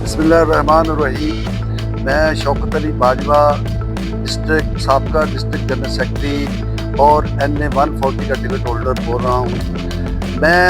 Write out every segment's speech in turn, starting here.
बिस्मिल्लाहिर्रहमानिर्रहीम। मैं शौकत अली बाजवा साबका डिस्ट्रिक्ट जनरल सेक्रेटरी और NA 140 का टिकट होल्डर बोल रहा हूँ। मैं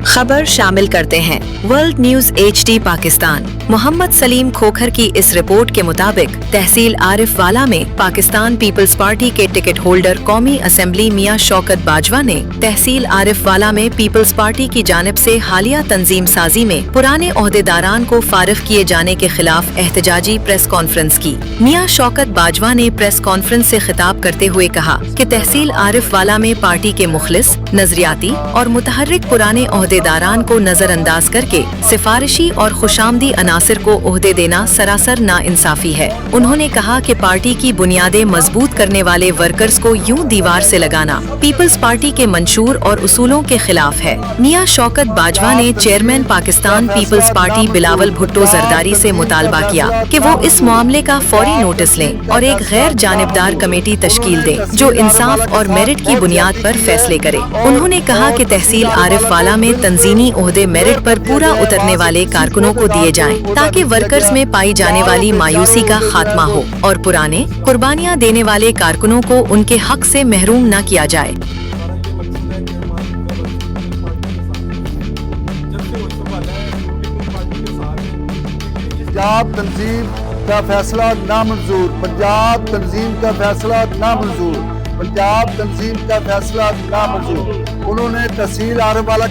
खबर शामिल करते हैं। World news HD Pakistan. Mohammad Saleem Khokhar की इस रिपोर्ट के मुताबिक तहसील आरिफ वाला में पाकिस्तान पीपल्स पार्टी के टिकट होल्डर कौमी असेंबली मियां शौकत बाजवा ने तहसील आरिफ वाला में पीपल्स पार्टी की जानिब से हालिया तंजीम साजी में पुराने ओहदेदारान को फारिग किए जाने के खिलाफ एहतजाजी प्रेस कॉन्फ्रेंस की। मियां शौकत बाजवा ने प्रेस कॉन्फ्रेंस से खिताब करते हुए कहा कि तहसील आरिफ वाला में पार्टी के मुखलिस, नजरियाती और मुतहर्रिक पुराने ओहदेदारान को नजरअंदाज करके सिफारिशी और खुशामदी अनासिर को ओहदे देना सरासर नाइंसाफी है। उन्होंने कहा कि पार्टी की बुनियादें मजबूत करने वाले वर्कर्स को यूं दीवार से लगाना पीपल्स पार्टी के मंशूर और उसूलों के खिलाफ है। मियां शौकत बाजवा ने चेयरमैन पाकिस्तान पीपल्स पार्टी बिलावल भुट्टो जरदारी से मुतालबा किया कि वो इस मामले का फौरी नोटिस लें और एक गैर जानिबदार कमेटी तश्कील दें जो इंसाफ और मेरिट की बुनियाद पर फैसले करे। उन्होंने कहा कि तहसील आरिफ वाला में तंजीमी ओहदे मेरिट पर पूरा उतरने वाले कारकुनों को दिए जाएं ताकि वर्कर्स में पाई जाने वाली मायूसी का खात्मा हो और पुराने कुर्बानियां देने वाले कारकुनों को उनके हक से महरूम न किया जाए। पंजाब तंजीम का फैसला नामंजूर, पंजाब तंजीम का फैसला नामंजूर, पंजाब तंजीम का फैसला नामंजूर। उन्होंने तहसील आरिफ वाला